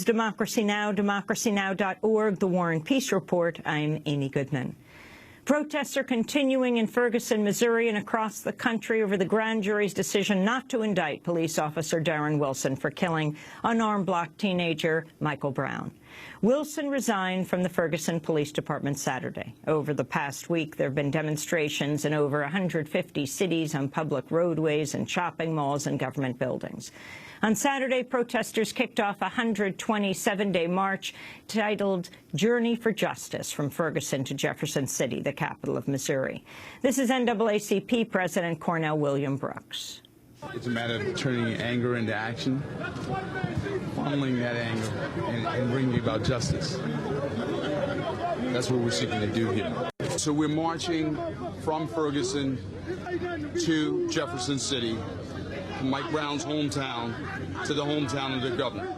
Democracy Now!, democracynow.org, The War and Peace Report. I'm Amy Goodman. Protests are continuing in Ferguson, Missouri, and across the country over the grand jury's decision not to indict police officer Darren Wilson for killing unarmed black teenager Michael Brown. Wilson resigned from the Ferguson Police Department Saturday. Over the past week, there have been demonstrations in over 150 cities on public roadways and shopping malls and government buildings. On Saturday, protesters kicked off a 127-day march titled Journey for Justice from Ferguson to Jefferson City, the capital of Missouri. This is NAACP President Cornell William Brooks. It's a matter of turning anger into action, funneling that anger, and bringing about justice. That's what we're seeking to do here. So we're marching from Ferguson to Jefferson City, from Mike Brown's hometown to the hometown of the governor.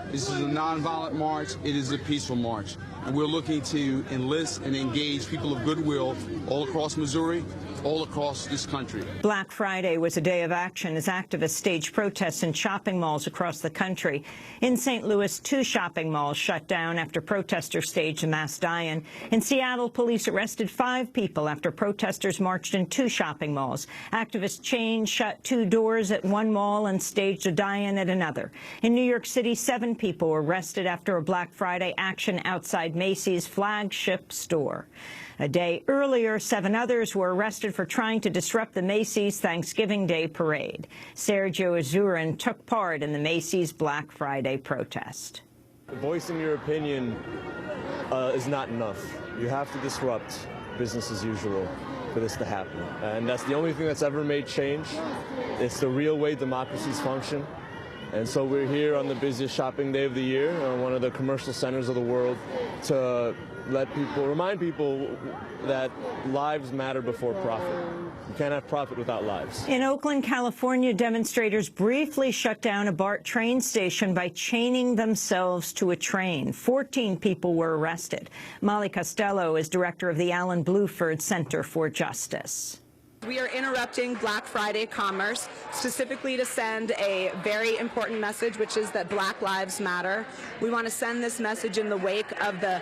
This is a nonviolent march. It is a peaceful march. And we're looking to enlist and engage people of goodwill all across Missouri, all across this country. Black Friday was a day of action as activists staged protests in shopping malls across the country. In St. Louis, 2 shopping malls shut down after protesters staged a mass die-in. In Seattle, police arrested 5 people after protesters marched in 2 shopping malls. Activists chained shut 2 doors at one mall and staged a die-in at another. In New York City, 7 people were arrested after a Black Friday action outside Macy's flagship store. A day earlier, 7 others were arrested for trying to disrupt the Macy's Thanksgiving Day parade. Sergio Azurin took part in the Macy's Black Friday protest. Voicing your opinion is not enough. You have to disrupt business as usual for this to happen. And that's the only thing that's ever made change. It's the real way democracies function. And so we're here on the busiest shopping day of the year, one of the commercial centers of the world, to remind people that lives matter before profit. You can't have profit without lives. In Oakland, California, demonstrators briefly shut down a BART train station by chaining themselves to a train. 14 people were arrested. Molly Costello is director of the Alan Bluford Center for Justice. We are interrupting Black Friday commerce specifically to send a very important message, which is that Black lives matter. We want to send this message in the wake of the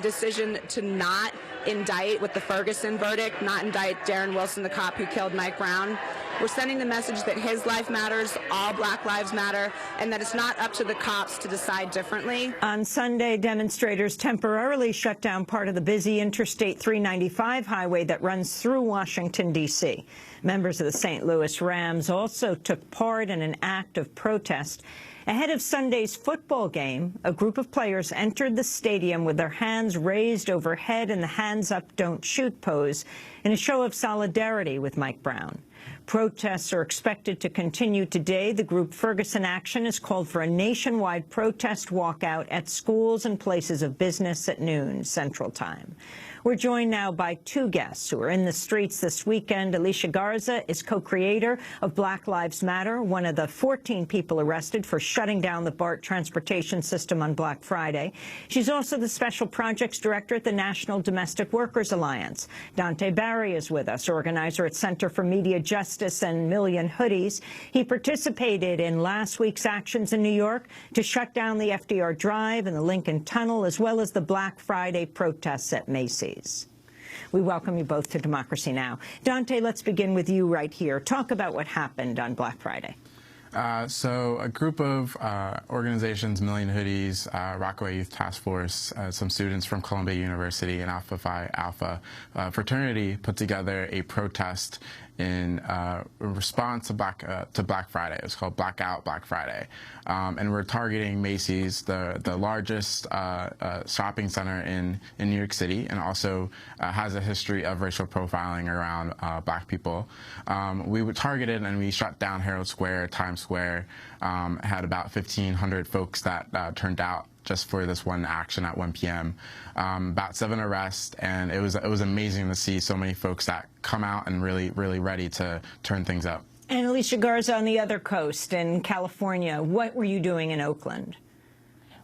decision to not indict with the Ferguson verdict, not indict Darren Wilson, the cop who killed Mike Brown. We're sending the message that his life matters, all Black lives matter, and that it's not up to the cops to decide differently. On Sunday, demonstrators temporarily shut down part of the busy Interstate 395 highway that runs through Washington, D.C. Members of the St. Louis Rams also took part in an act of protest. Ahead of Sunday's football game, a group of players entered the stadium with their hands raised overhead in the hands up, don't shoot pose in a show of solidarity with Mike Brown. Protests are expected to continue today. The group Ferguson Action has called for a nationwide protest walkout at schools and places of business at noon Central Time. We're joined now by 2 guests who are in the streets this weekend. Alicia Garza is co-creator of Black Lives Matter, one of the 14 people arrested for shutting down the BART transportation system on Black Friday. She's also the Special Projects Director at the National Domestic Workers Alliance. Dante Barry is with us, organizer at Center for Media Justice and Million Hoodies. He participated in last week's actions in New York to shut down the FDR Drive and the Lincoln Tunnel, as well as the Black Friday protests at Macy's. We welcome you both to Democracy Now! Dante, let's begin with you right here. Talk about what happened on Black Friday. So a group of organizations, Million Hoodies, Rockaway Youth Task Force, some students from Columbia University and Alpha Phi Alpha fraternity put together a protest in response to Black Friday. It was called Blackout Black Friday. And we're targeting Macy's, the largest shopping center in New York City, and also has a history of racial profiling around black people. We were targeted and we shut down Herald Square, Times Square, had about 1,500 folks that turned out just for this one action at 1 p.m. About 7 arrests, and it was amazing to see so many folks that come out and really ready to turn things up. And Alicia Garza on the other coast in California, what were you doing in Oakland?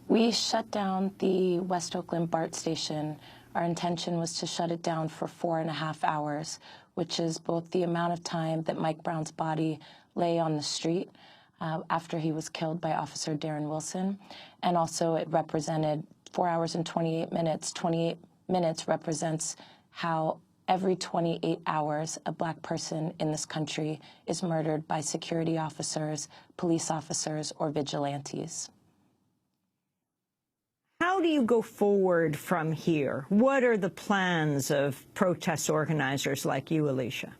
We shut down the West Oakland BART station. Our intention was to shut it down for 4.5 hours, which is both the amount of time that Mike Brown's body lay on the street, after he was killed by Officer Darren Wilson. And also it represented 4 hours and 28 minutes. 28 minutes represents how every 28 hours a Black person in this country is murdered by security officers, police officers, or vigilantes. How do you go forward from here? What are the plans of protest organizers like you, Alicia?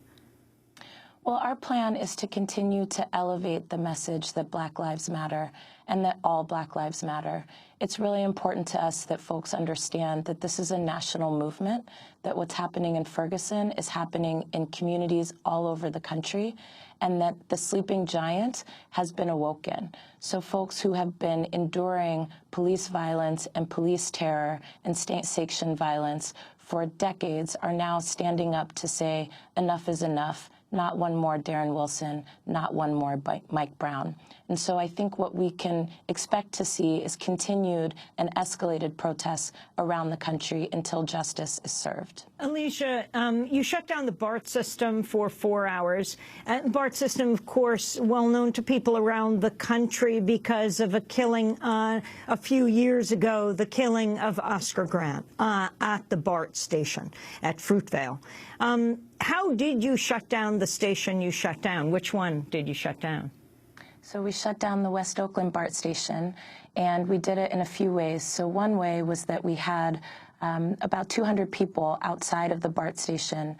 Well, our plan is to continue to elevate the message that Black Lives Matter and that all Black lives matter. It's really important to us that folks understand that this is a national movement, that what's happening in Ferguson is happening in communities all over the country, and that the sleeping giant has been awoken. So folks who have been enduring police violence and police terror and state-sanctioned violence for decades are now standing up to say enough is enough. Not one more Darren Wilson, not one more Mike Brown. And so I think what we can expect to see is continued and escalated protests around the country until justice is served. Alicia, you shut down the BART system for 4 hours. BART system, of course, well known to people around the country because of a killing a few years ago, the killing of Oscar Grant at the BART station at Fruitvale. How did you shut down the station you shut down? Which one did you shut down? So we shut down the West Oakland BART station, and we did it in a few ways. So one way was that we had about 200 people outside of the BART station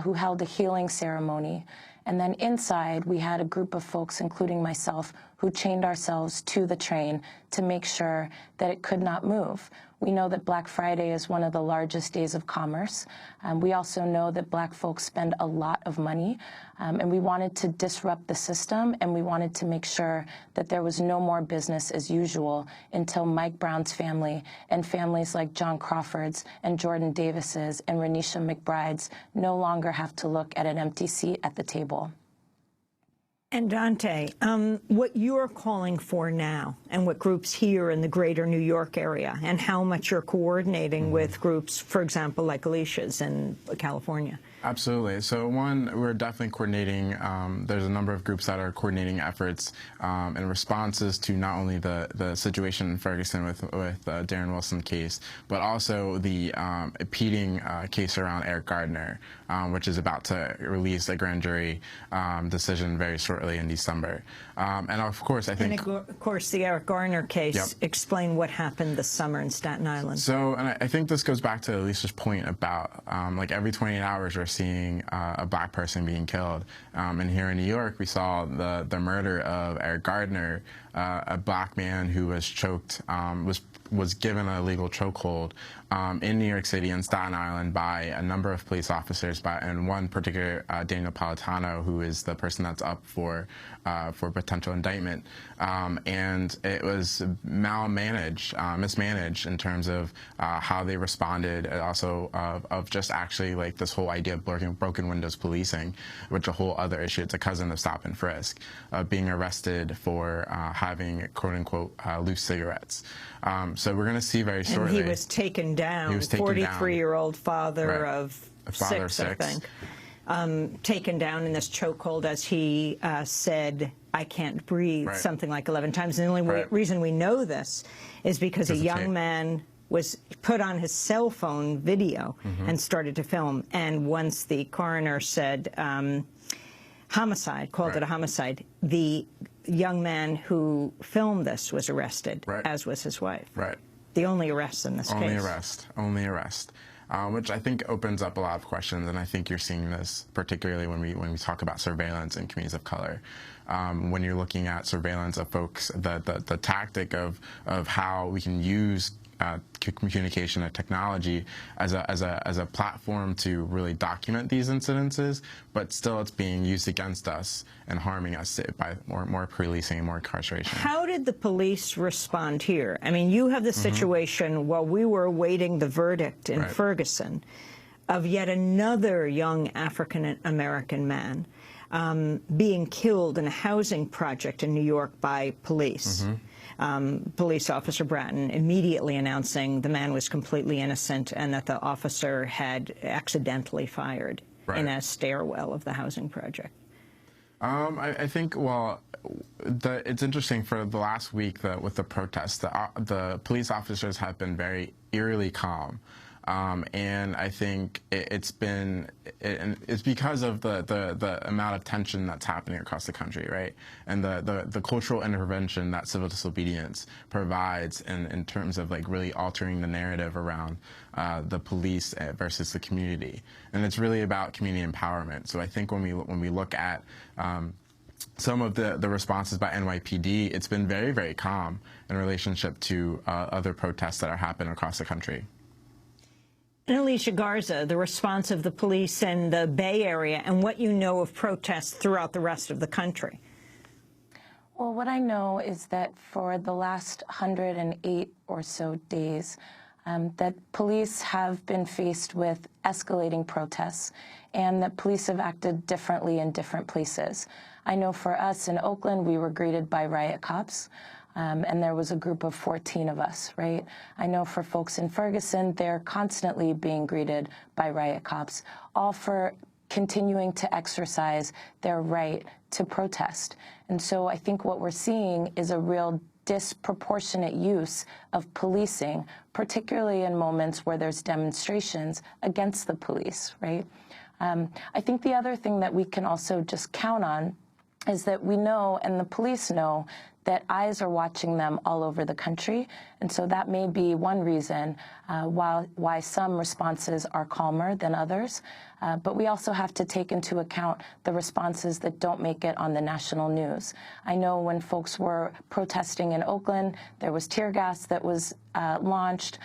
who held a healing ceremony. And then inside, we had a group of folks, including myself, who chained ourselves to the train to make sure that it could not move. We know that Black Friday is one of the largest days of commerce. We also know that Black folks spend a lot of money, and we wanted to disrupt the system, and we wanted to make sure that there was no more business as usual until Mike Brown's family and families like John Crawford's and Jordan Davis's and Renisha McBride's no longer have to look at an empty seat at the table. And Dante, what you're calling for now and what groups here in the greater New York area and how much you're coordinating with groups, for example, like Alicia's in California. Absolutely. So one, we're definitely coordinating. There's a number of groups that are coordinating efforts and responses to not only the situation in Ferguson with Darren Wilson case, but also the impeding case around Eric Gardner, which is about to release a grand jury decision very shortly in December. And of course, I think... And of course, the Eric Gardner case, yep. Explain what happened this summer in Staten Island. So, and I think this goes back to Alicia's point about like every 28 hours we're seeing a Black person being killed. And here in New York, we saw the murder of Eric Gardner, a Black man who was choked, was given a legal chokehold in New York City and Staten Island by a number of police officers, and one particular Daniel Napolitano, who is the person that's up for potential indictment. And it was mismanaged in terms of how they responded, also of just actually like this whole idea of broken windows policing, which a whole other issue. It's a cousin of stop and frisk, being arrested for having quote unquote loose cigarettes. So we're going to see very shortly. And he was taken down. He was taken 43-year-old father right. of father six, I think. Taken down in this chokehold as he said, I can't breathe, right. something like 11 times. And the only reason we know this is because a young man was put on his cell phone video and started to film. And once the coroner said homicide, called it a homicide, the young man who filmed this was arrested, as was his wife. Right. The only arrest in this case. Only arrest. Which I think opens up a lot of questions, and I think you're seeing this particularly when we talk about surveillance in communities of color. When you're looking at surveillance of folks, the tactic of how we can use communication and technology as a platform to really document these incidences, but still it's being used against us and harming us by more policing and more incarceration. How did the police respond here? I mean, you have the situation while we were awaiting the verdict in Ferguson of yet another young African-American man being killed in a housing project in New York by police. Police Officer Bratton immediately announcing the man was completely innocent and that the officer had accidentally fired in a stairwell of the housing project. I think, well, it's interesting for the last week with the protests, the police officers have been very eerily calm. And I think it's because of the amount of tension that's happening across the country, right? And the cultural intervention that civil disobedience provides in terms of like really altering the narrative around the police versus the community. And it's really about community empowerment. So I think when we look at some of the responses by NYPD, it's been very, very calm in relationship to other protests that are happening across the country. And Alicia Garza, the response of the police in the Bay Area and what you know of protests throughout the rest of the country. Well, what I know is that for the last 108 or so days, that police have been faced with escalating protests and that police have acted differently in different places. I know for us in Oakland, we were greeted by riot cops. And there was a group of 14 of us, right? I know for folks in Ferguson, they're constantly being greeted by riot cops, all for continuing to exercise their right to protest. And so I think what we're seeing is a real disproportionate use of policing, particularly in moments where there's demonstrations against the police, right? I think the other thing that we can also just count on is that we know, and the police know, that eyes are watching them all over the country. And so that may be one reason why some responses are calmer than others. But we also have to take into account the responses that don't make it on the national news. I know when folks were protesting in Oakland, there was tear gas that was launched.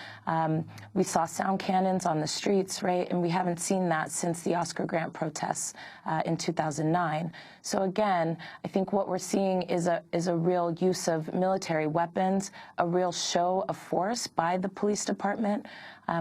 We saw sound cannons on the streets, right? And we haven't seen that since the Oscar Grant protests in 2009. So again, I think what we're seeing is a real use of military weapons, a real show of force by the police department.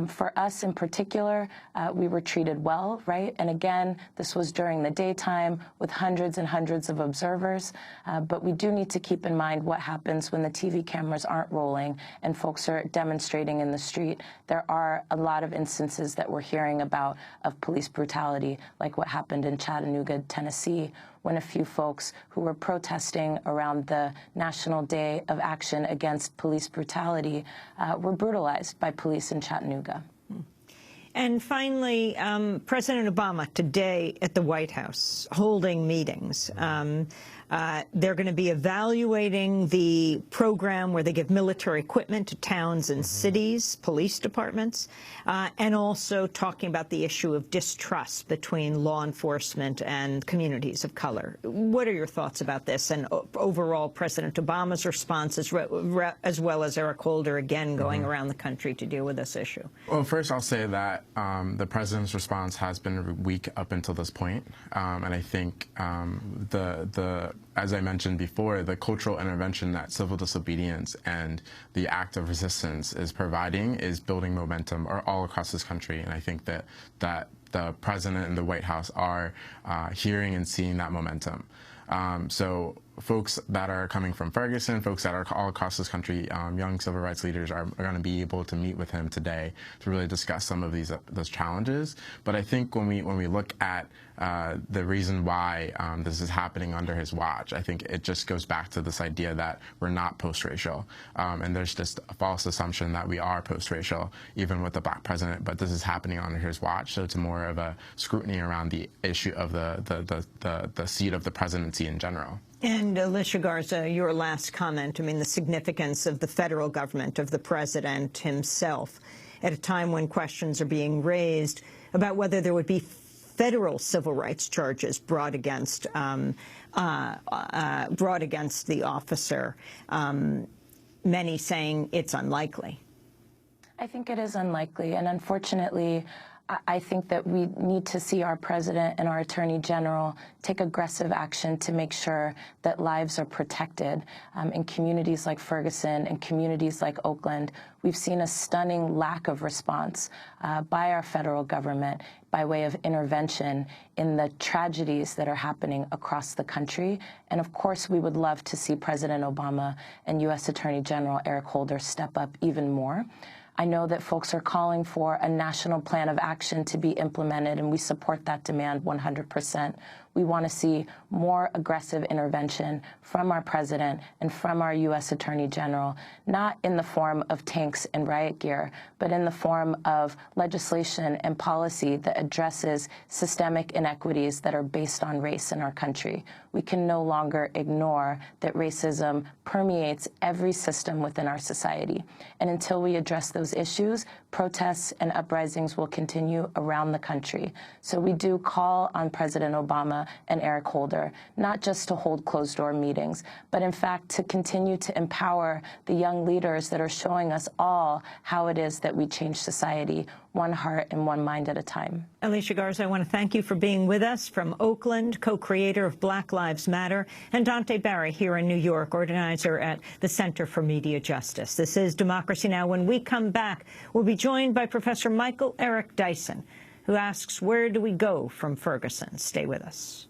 For us in particular, we were treated well, right? And again, this was during the daytime with hundreds and hundreds of observers. But we do need to keep in mind what happens when the TV cameras aren't rolling and folks are demonstrating in the street. There are a lot of instances that we're hearing about of police brutality, like what happened in Chattanooga, Tennessee, when a few folks who were protesting around the National Day of Action Against Police Brutality were brutalized by police in Chattanooga. And finally, President Obama today at the White House holding meetings. They're going to be evaluating the program where they give military equipment to towns and cities, police departments, and also talking about the issue of distrust between law enforcement and communities of color. What are your thoughts about this and overall President Obama's response as well as Eric Holder again going around the country to deal with this issue? Well, first I'll say that the president's response has been weak up until this point, and I think as I mentioned before, the cultural intervention that civil disobedience and the act of resistance is providing is building momentum all across this country, and I think that the president and the White House are hearing and seeing that momentum. So folks that are coming from Ferguson, folks that are all across this country, young civil rights leaders are going to be able to meet with him today to really discuss some of those challenges. But I think when we look at the reason why this is happening under his watch, I think it just goes back to this idea that we're not post-racial, and there's just a false assumption that we are post-racial, even with the black president. But this is happening under his watch, so it's more of a scrutiny around the issue of the seat of the presidency in general. And Alicia Garza, your last comment, I mean, the significance of the federal government, of the president himself, at a time when questions are being raised about whether there would be federal civil rights charges brought against the officer, many saying it's unlikely. I think it is unlikely, and unfortunately, I think that we need to see our president and our attorney general take aggressive action to make sure that lives are protected. In communities like Ferguson and communities like Oakland, we've seen a stunning lack of response by our federal government by way of intervention in the tragedies that are happening across the country. And of course, we would love to see President Obama and U.S. Attorney General Eric Holder step up even more. I know that folks are calling for a national plan of action to be implemented, and we support that demand 100%. we want to see more aggressive intervention from our president and from our U.S. Attorney General, not in the form of tanks and riot gear, but in the form of legislation and policy that addresses systemic inequities that are based on race in our country. We can no longer ignore that racism permeates every system within our society. And until we address those issues, protests and uprisings will continue around the country. So we do call on President Obama and Eric Holder, not just to hold closed-door meetings, but in fact to continue to empower the young leaders that are showing us all how it is that we change society, one heart and one mind at a time. Alicia Garza, I want to thank you for being with us from Oakland, co-creator of Black Lives Matter, and Dante Barry here in New York, organizer at the Center for Media Justice. This is Democracy Now! When we come back, we'll be joined by Professor Michael Eric Dyson, who asks, where do we go from Ferguson? Stay with us.